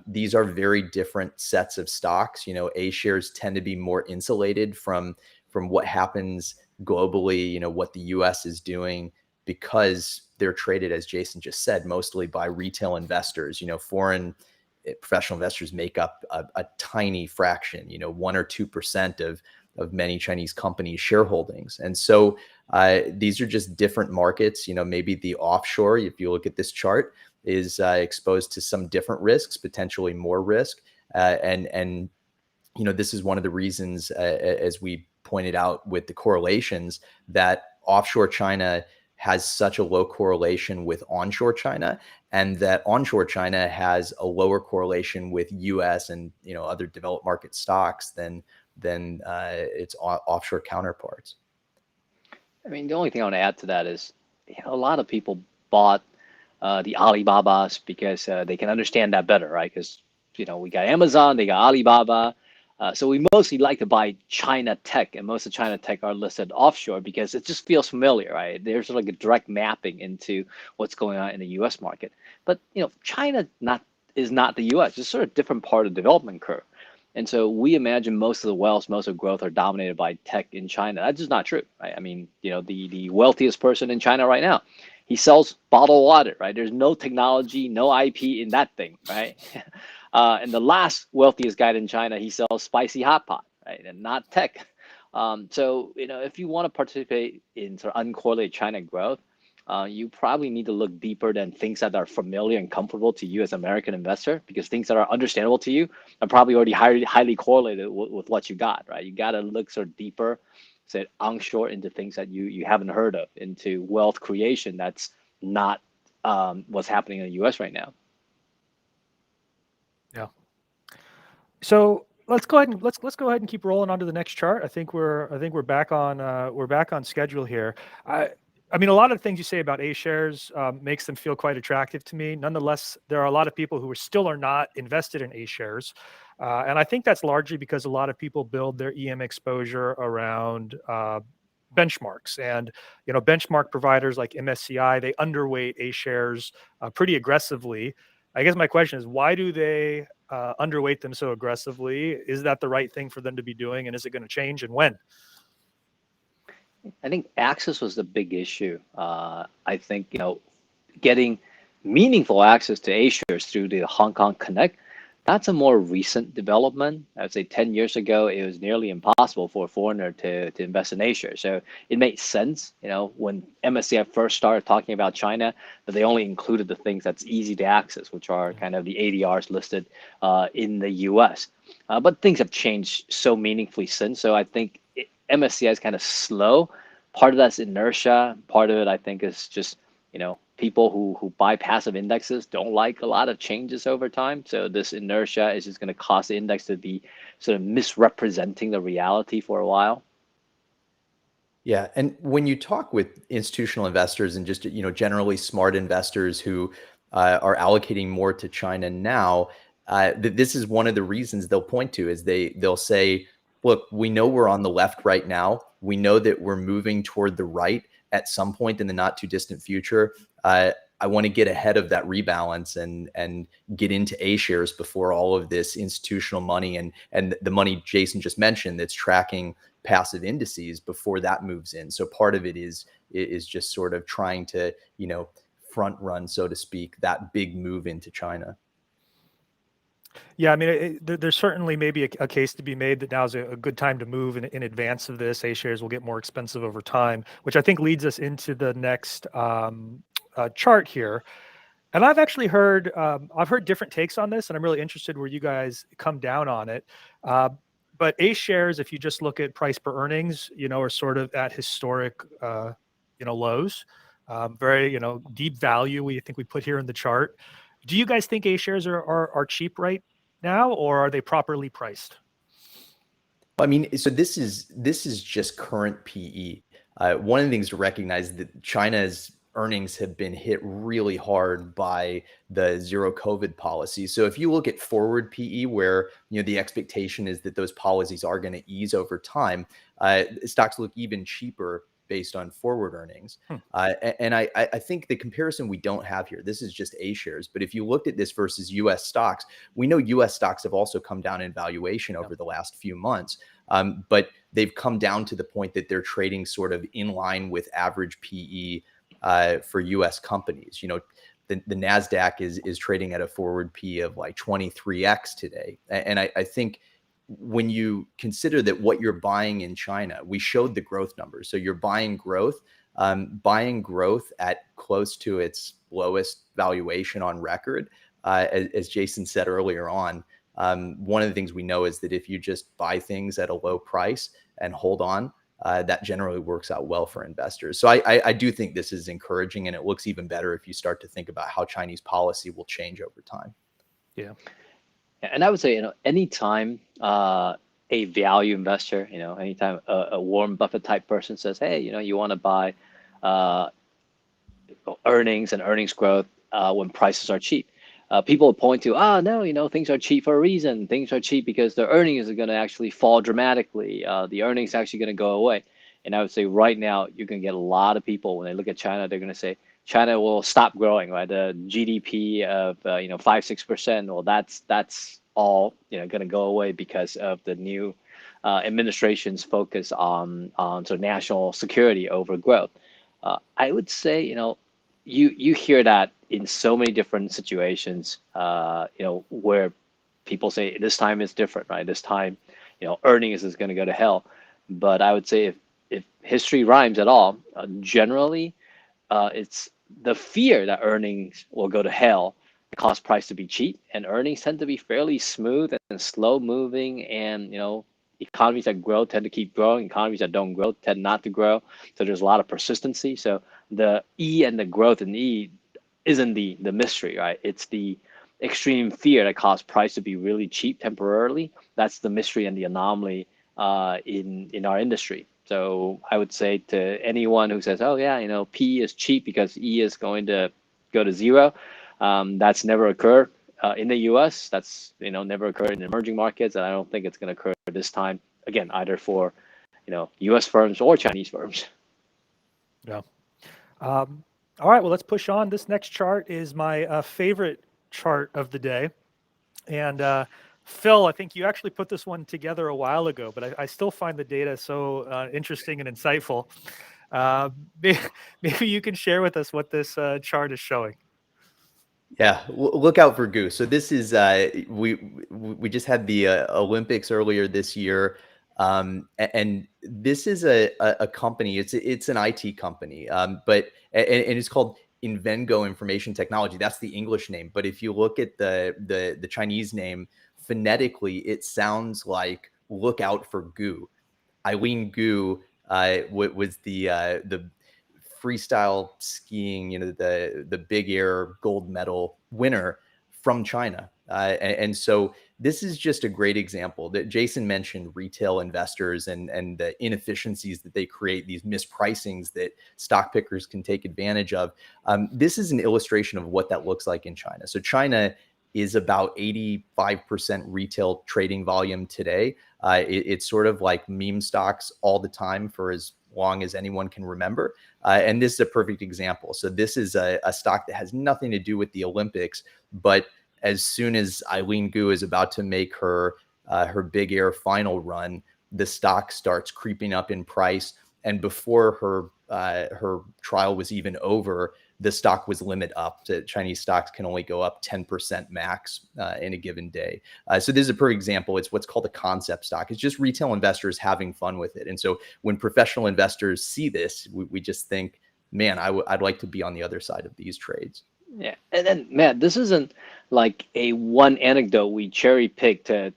These are very different sets of stocks. A shares tend to be more insulated from what happens globally, what the US is doing, because they're traded, as Jason just said, mostly by retail investors. Foreign professional investors make up a tiny fraction, 1 or 2% of many Chinese companies' shareholdings. And so these are just different markets. Maybe the offshore, if you look at this chart, is exposed to some different risks, potentially more risk. And this is one of the reasons, as we pointed out with the correlations, that offshore China has such a low correlation with onshore China, and that onshore China has a lower correlation with US and other developed market stocks than its offshore counterparts. I mean, the only thing I want to add to that is, a lot of people bought the Alibabas because they can understand that better, right? Because we got Amazon, they got Alibaba. So we mostly like to buy China tech, and most of China tech are listed offshore because it just feels familiar, right? There's like a direct mapping into what's going on in the U.S. market. But China is not the U.S. It's sort of a different part of the development curve. And so we imagine most of the wealth, most of the growth are dominated by tech in China. That's just not true, right? I mean, the wealthiest person in China right now, he sells bottled water, right? There's no technology, no IP in that thing, right? And the last wealthiest guy in China, he sells spicy hot pot, right? And not tech. So, if you want to participate in sort of uncorrelated China growth, you probably need to look deeper than things that are familiar and comfortable to you as an American investor, because things that are understandable to you are probably already highly correlated with what you got, right? You got to look sort of deeper, say onshore, into things that you haven't heard of, into wealth creation that's not what's happening in the U.S. right now. Yeah. So let's go ahead and keep rolling on to the next chart. I think we're back on schedule here. I mean, a lot of the things you say about A shares makes them feel quite attractive to me. Nonetheless, there are a lot of people who still are not invested in A shares. And I think that's largely because a lot of people build their EM exposure around benchmarks. And, benchmark providers like MSCI, they underweight A shares pretty aggressively. I guess my question is, why do they underweight them so aggressively? Is that the right thing for them to be doing? And is it going to change, and when? I think access was the big issue. I think, getting meaningful access to A shares through the Hong Kong Connect, that's a more recent development. I would say 10 years ago, it was nearly impossible for a foreigner to invest in A shares. So it made sense, when MSCI first started talking about China, that they only included the things that's easy to access, which are kind of the ADRs listed in the US. But things have changed so meaningfully since. So I think MSCI is kind of slow. Part of that's inertia. Part of it, I think, is just, people who buy passive indexes don't like a lot of changes over time. So this inertia is just going to cause the index to be sort of misrepresenting the reality for a while. Yeah, and when you talk with institutional investors and just generally smart investors who are allocating more to China now, this is one of the reasons they'll point to, is they'll say, look, we know we're on the left right now. We know that we're moving toward the right at some point in the not too distant future. I want to get ahead of that rebalance and get into A shares before all of this institutional money and the money Jason just mentioned that's tracking passive indices, before that moves in. So part of it is just sort of trying to front run, so to speak, that big move into China. Yeah, I mean, there's certainly maybe a case to be made that now's a good time to move in advance of this. A shares will get more expensive over time, which I think leads us into the next chart here. And I've actually heard different takes on this, and I'm really interested where you guys come down on it. But A shares, if you just look at price per earnings, are sort of at historic lows. Very deep value we think we put here in the chart. Do you guys think A shares are cheap right now, or are they properly priced? I mean, so this is just current PE. One of the things to recognize is that China's earnings have been hit really hard by the zero COVID policy. So if you look at forward PE, where the expectation is that those policies are going to ease over time, stocks look even cheaper based on forward earnings. Hmm. And I think the comparison we don't have here, this is just A shares, but if you looked at this versus US stocks, we know US stocks have also come down in valuation over the last few months. But they've come down to the point that they're trading sort of in line with average PE for US companies. You know, the NASDAQ is trading at a forward P of like 23x today. And I think when you consider that what you're buying in China, we showed the growth numbers. So you're buying growth at close to its lowest valuation on record. As Jason said earlier on, one of the things we know is that if you just buy things at a low price and hold on, that generally works out well for investors. So I do think this is encouraging, and it looks even better if you start to think about how Chinese policy will change over time. Yeah. And I would say, anytime a value investor, anytime a Warren Buffett type person says, hey, you want to buy earnings and earnings growth when prices are cheap. People point to, no, things are cheap for a reason. Things are cheap because the earnings are going to actually fall dramatically. The earnings are actually going to go away. And I would say right now, you're going to get a lot of people, when they look at China, they're going to say, China will stop growing, right? The GDP of 5-6%. Well, that's all going to go away because of the new administration's focus on sort of national security over growth. I would say you hear that in so many different situations, where people say this time is different, right? This time, earnings is going to go to hell. But I would say if history rhymes at all, generally, it's the fear that earnings will go to hell that cause price to be cheap, and earnings tend to be fairly smooth and slow moving, and economies that grow tend to keep growing. Economies that don't grow tend not to grow. So there's a lot of persistency. So the E and the growth in E isn't the mystery, right? It's the extreme fear that caused price to be really cheap temporarily. That's the mystery and the anomaly in our industry. So I would say to anyone who says, oh yeah, P is cheap because E is going to go to zero, that's never occurred in the US. That's never occurred in emerging markets, and I don't think it's going to occur this time again, either for US firms or Chinese firms. Yeah. All right, well, let's push on. This next chart is my favorite chart of the day. And Phil, I think you actually put this one together a while ago, but I still find the data so interesting and insightful. Maybe you can share with us what this chart is showing. Yeah, look out for Goose. So this is we just had the Olympics earlier this year, and this is a company. It's an IT company, but and it's called Invengo Information Technology. That's the English name. But if you look at the Chinese name phonetically, it sounds like look out for Gu. Eileen Gu was the freestyle skiing, the big air gold medal winner from China. And so this is just a great example that Jason mentioned retail investors and the inefficiencies that they create, these mispricings that stock pickers can take advantage of. This is an illustration of what that looks like in China. So China is about 85% retail trading volume today. It's sort of like meme stocks all the time for as long as anyone can remember. And this is a perfect example. So this is a stock that has nothing to do with the Olympics, but as soon as Eileen Gu is about to make her big air final run, the stock starts creeping up in price. And before her trial was even over, the stock was limit up. Chinese stocks can only go up 10% max in a given day. So this is a perfect example. It's what's called a concept stock. It's just retail investors having fun with it. And so when professional investors see this, we just think, man, I'd like to be on the other side of these trades. Yeah, and then Matt, this isn't like a one anecdote we cherry pick to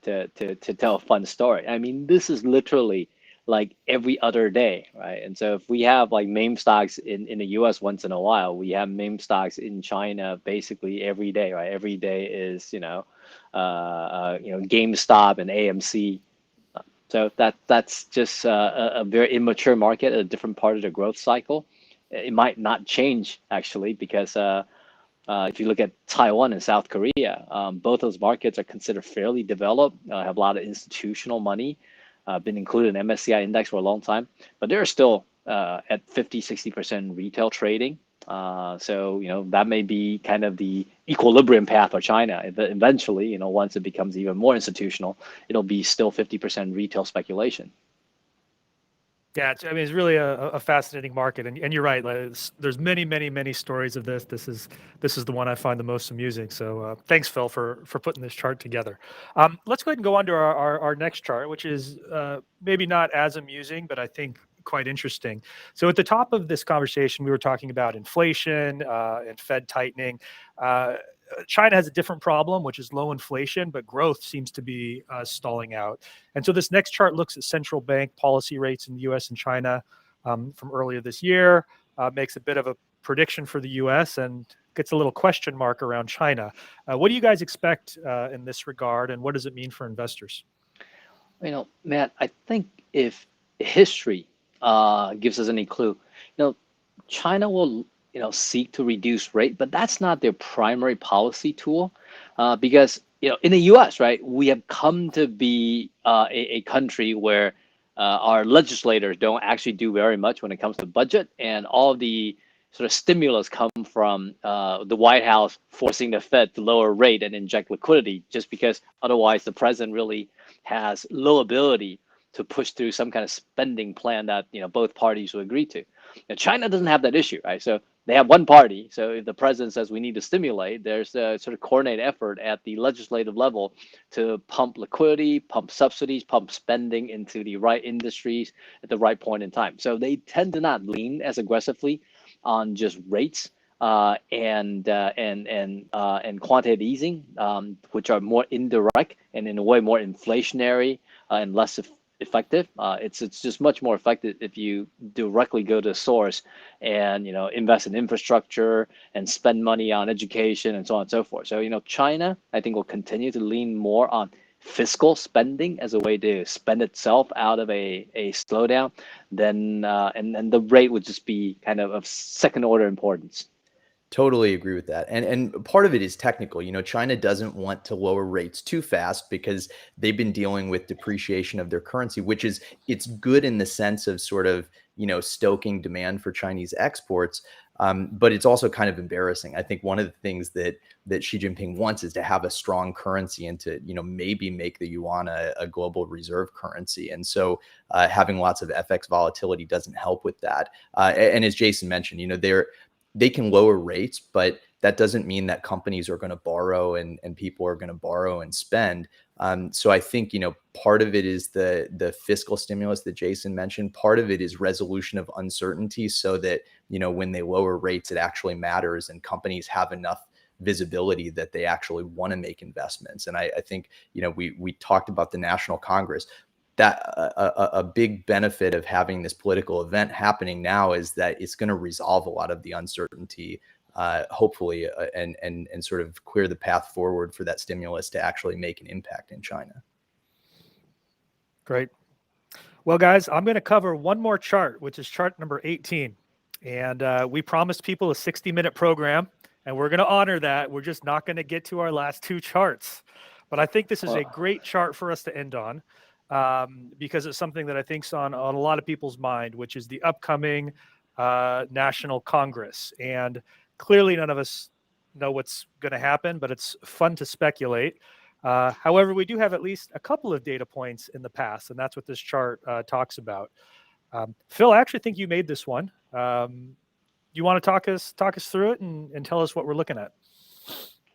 tell a fun story. I mean, this is literally like every other day, right? And so if we have like meme stocks in the US once in a while, we have meme stocks in China basically every day, right? Every day is GameStop and AMC. So that's just a very immature market, a different part of the growth cycle. It might not change actually because if you look at Taiwan and South Korea, both those markets are considered fairly developed, have a lot of institutional money, been included in MSCI index for a long time, but there are still at 50-60% retail trading. So that may be kind of the equilibrium path for China. Eventually, once it becomes even more institutional, it'll be still 50% retail speculation. Yeah, I mean, it's really a fascinating market, and you're right. There's many stories of this. This is the one I find the most amusing. So thanks, Phil, for putting this chart together. Let's go ahead and go on to our next chart, which is maybe not as amusing, but I think quite interesting. So at the top of this conversation, we were talking about inflation and Fed tightening. China has a different problem, which is low inflation, but growth seems to be stalling out. And so this next chart looks at central bank policy rates in the US and China from earlier this year, makes a bit of a prediction for the US and gets a little question mark around China. What do you guys expect in this regard, and what does it mean for investors? Matt, I think if history gives us any clue, China will, seek to reduce rate, but that's not their primary policy tool, because, in the U.S., right, we have come to be a country where our legislators don't actually do very much when it comes to budget, and all the sort of stimulus come from the White House forcing the Fed to lower rate and inject liquidity, just because otherwise the president really has low ability to push through some kind of spending plan that both parties will agree to. Now, China doesn't have that issue, right? So they have one party. So if the president says we need to stimulate, there's a sort of coordinated effort at the legislative level to pump liquidity, pump subsidies, pump spending into the right industries at the right point in time. So they tend to not lean as aggressively on just rates and quantitative easing, which are more indirect and in a way more inflationary and less effective. It's just much more effective if you directly go to the source and invest in infrastructure and spend money on education and so on and so forth. So China, I think, will continue to lean more on fiscal spending as a way to spend itself out of a slowdown, then and the rate would just be kind of second order importance. Totally agree with that. And part of it is technical. China doesn't want to lower rates too fast because they've been dealing with depreciation of their currency, which is, it's good in the sense of sort of, stoking demand for Chinese exports. But it's also kind of embarrassing. I think one of the things that Xi Jinping wants is to have a strong currency and to, maybe make the yuan a global reserve currency. And so having lots of FX volatility doesn't help with that. And as Jason mentioned, they can lower rates, but that doesn't mean that companies are going to borrow and people are going to borrow and spend. So I think, part of it is the fiscal stimulus that Jason mentioned. Part of it is resolution of uncertainty so that, when they lower rates, it actually matters and companies have enough visibility that they actually want to make investments. And I think, we talked about the National Congress. That a big benefit of having this political event happening now is that it's going to resolve a lot of the uncertainty, hopefully, and sort of clear the path forward for that stimulus to actually make an impact in China. Great. Well, guys, I'm going to cover one more chart, which is chart number 18. And we promised people a 60-minute program, and we're going to honor that. We're just not going to get to our last two charts. But I think this is a great chart for us to end on. Because it's something that I think's on a lot of people's mind, which is the upcoming National Congress. And clearly none of us know what's going to happen, but it's fun to speculate. However, we do have at least a couple of data points in the past, and that's what this chart talks about. Phil, I actually think you made this one. You want to talk us through it and tell us what we're looking at?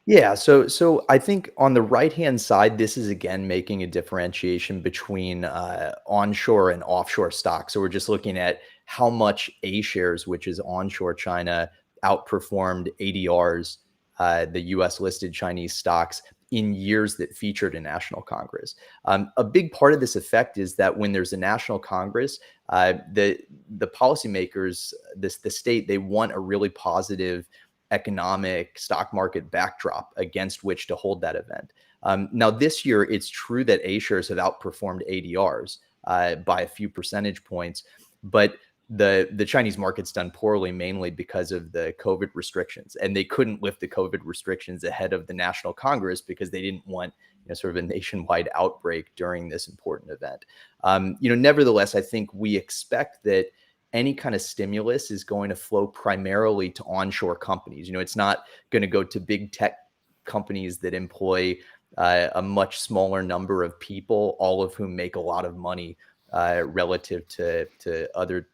Yeah, so I think on the right-hand side, this is again making a differentiation between onshore and offshore stocks. So we're just looking at how much A shares, which is onshore China, outperformed ADRs, the U.S. listed Chinese stocks, in years that featured a national congress. A big part of this effect is that when there's a national congress, the policymakers, the state, they want a really positive economic stock market backdrop against which to hold that event. Now this year, it's true that A shares have outperformed ADRs by a few percentage points, but the Chinese market's done poorly mainly because of the COVID restrictions, and they couldn't lift the COVID restrictions ahead of the National Congress because they didn't want sort of a nationwide outbreak during this important event. Nevertheless, I think we expect that any kind of stimulus is going to flow primarily to onshore companies. It's not going to go to big tech companies that employ a much smaller number of people, all of whom make a lot of money relative to other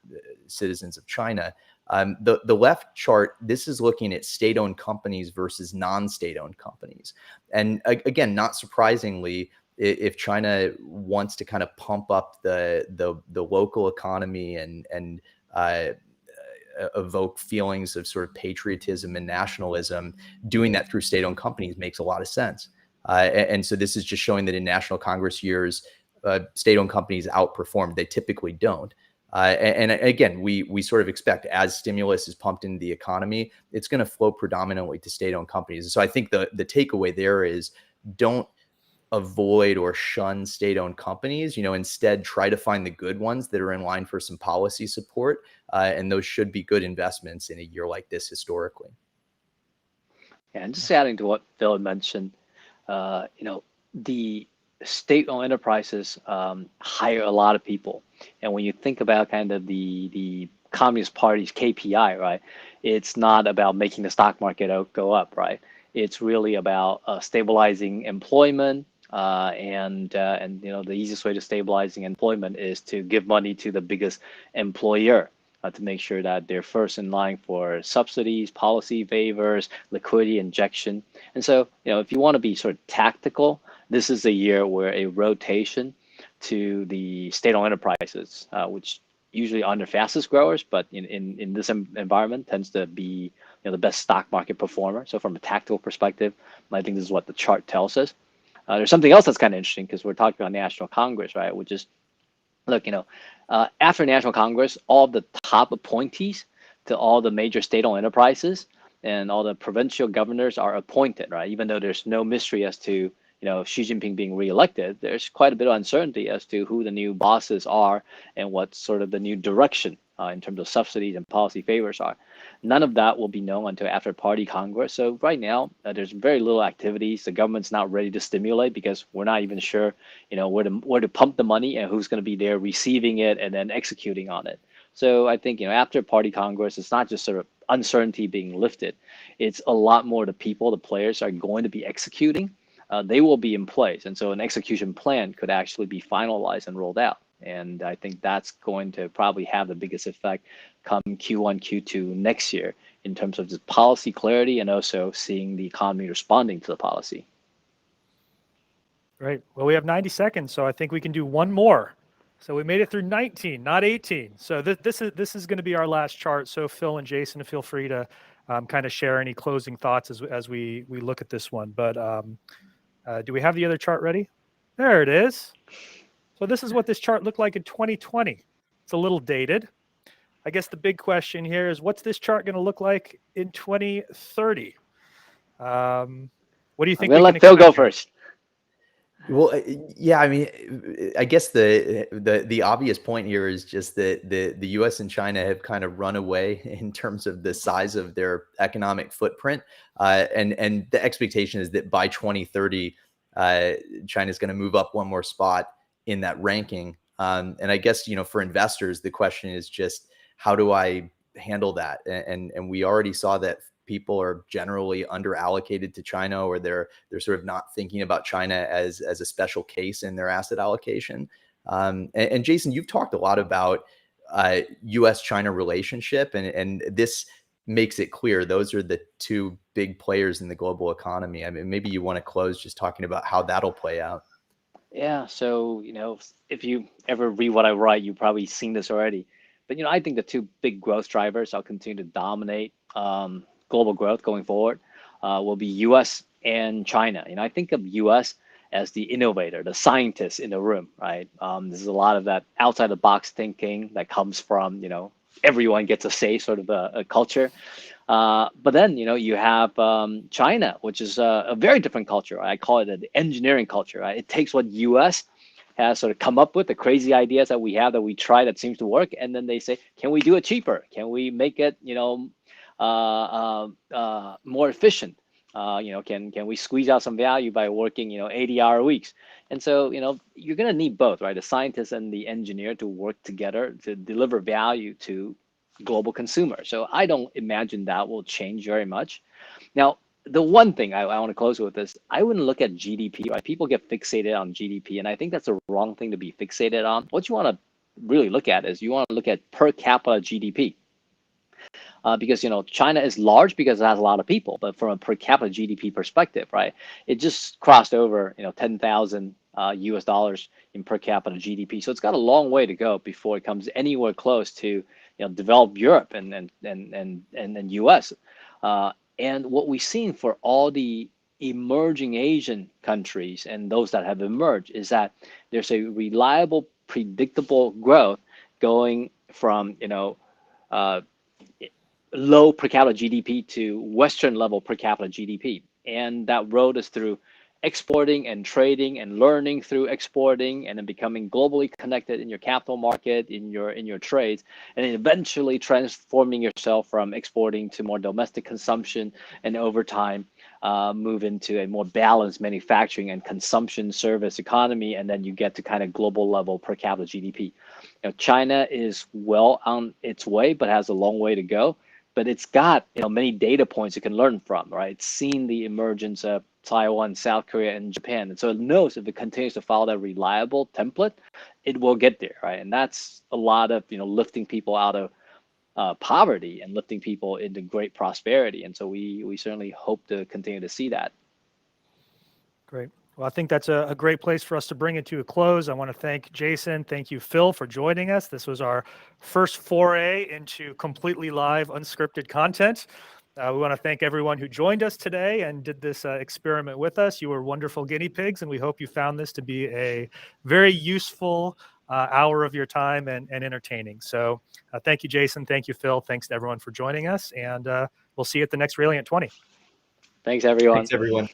citizens of China. The left chart, this is looking at state-owned companies versus non-state-owned companies. And again, not surprisingly, if China wants to kind of pump up the local economy and evoke feelings of sort of patriotism and nationalism, doing that through state-owned companies makes a lot of sense. And so this is just showing that in National Congress years, state-owned companies outperformed. They typically don't. And again, we sort of expect as stimulus is pumped into the economy, it's going to flow predominantly to state-owned companies. So I think the takeaway there is don't avoid or shun state-owned companies. Instead try to find the good ones that are in line for some policy support, and those should be good investments in a year like this historically. Yeah, and just adding to what Phil had mentioned, the state-owned enterprises hire a lot of people, and when you think about kind of the Communist Party's KPI, right, it's not about making the stock market go up, right? It's really about stabilizing employment, and the easiest way to stabilizing employment is to give money to the biggest employer to make sure that they're first in line for subsidies, policy favors, liquidity injection. And so, if you want to be sort of tactical, this is a year where a rotation to the state-owned enterprises, which usually aren't the fastest growers, but in this environment tends to be the best stock market performer. So from a tactical perspective, I think this is what the chart tells us. There's something else that's kind of interesting because we're talking about National Congress, right? Which is, look, after National Congress, all the top appointees to all the major state-owned enterprises and all the provincial governors are appointed, right? Even though there's no mystery as to Xi Jinping being reelected, there's quite a bit of uncertainty as to who the new bosses are and what sort of the new direction in terms of subsidies and policy favors are. None of that will be known until after Party Congress. So right now, there's very little activities. The government's not ready to stimulate because we're not even sure, where to pump the money and who's going to be there receiving it and then executing on it. So I think, after Party Congress, it's not just sort of uncertainty being lifted. It's a lot more the people, the players are going to be executing. They will be in place. And so an execution plan could actually be finalized and rolled out. And I think that's going to probably have the biggest effect come Q1, Q2 next year in terms of just policy clarity and also seeing the economy responding to the policy. Great. Well, we have 90 seconds, so I think we can do one more. So we made it through 19, not 18. So this is going to be our last chart. So Phil and Jason, feel free to kind of share any closing thoughts as we look at this one. But do we have the other chart ready? There it is. So this is what this chart looked like in 2020. It's a little dated. I guess the big question here is, what's this chart going to look like in 2030? What do you think? I'm going to let Phil go first. Well, yeah, I mean, I guess the obvious point here is just that the U.S. and China have kind of run away in terms of the size of their economic footprint, and the expectation is that by 2030, China is going to move up one more spot in that ranking. And I guess, for investors, the question is just, how do I handle that? And we already saw that people are generally under allocated to China, or they're sort of not thinking about China as a special case in their asset allocation. And Jason, you've talked a lot about U.S.-China relationship, and this makes it clear those are the two big players in the global economy. I mean, maybe you want to close just talking about how that'll play out. Yeah, so, if you ever read what I write, you've probably seen this already. But, I think the two big growth drivers I'll continue to dominate global growth going forward will be U.S. and China. I think of U.S. as the innovator, the scientist in the room, right? There's a lot of that outside the box thinking that comes from, everyone gets a say sort of a culture. But then, you have China, which is a very different culture. Right? I call it the engineering culture. Right? It takes what U.S. has sort of come up with, the crazy ideas that we have that we try that seems to work, and then they say, can we do it cheaper? Can we make it, more efficient? Can we squeeze out some value by working 80-hour weeks? And so you're going to need both, right? The scientist and the engineer to work together to deliver value to global consumers. So I don't imagine that will change very much. Now, the one thing I want to close with is I wouldn't look at GDP, right? People get fixated on GDP, and I think that's a wrong thing to be fixated on. What you want to really look at is you want to look at per capita GDP. Because China is large because it has a lot of people, but from a per capita GDP perspective, right, it just crossed over 10,000 US dollars in per capita GDP. So it's got a long way to go before it comes anywhere close to developed Europe and US. And what we've seen for all the emerging Asian countries and those that have emerged is that there's a reliable, predictable growth going from low per capita GDP to Western level per capita GDP. And that road is through exporting and trading and learning through exporting and then becoming globally connected in your capital market, in your trades, and then eventually transforming yourself from exporting to more domestic consumption, and over time move into a more balanced manufacturing and consumption service economy, and then you get to kind of global level per capita GDP. China is well on its way, but has a long way to go. But it's got many data points it can learn from, right? It's seen the emergence of Taiwan, South Korea, and Japan, and so it knows if it continues to follow that reliable template, it will get there, right? And that's a lot of lifting people out of poverty and lifting people into great prosperity. And so we certainly hope to continue to see that. Great. Well, I think that's a great place for us to bring it to a close. I want to thank Jason. Thank you, Phil, for joining us. This was our first foray into completely live, unscripted content. We want to thank everyone who joined us today and did this experiment with us. You were wonderful guinea pigs, and we hope you found this to be a very useful hour of your time and entertaining. So thank you, Jason. Thank you, Phil. Thanks to everyone for joining us, and we'll see you at the next Rayliant 20. Thanks, everyone. Thanks, everyone.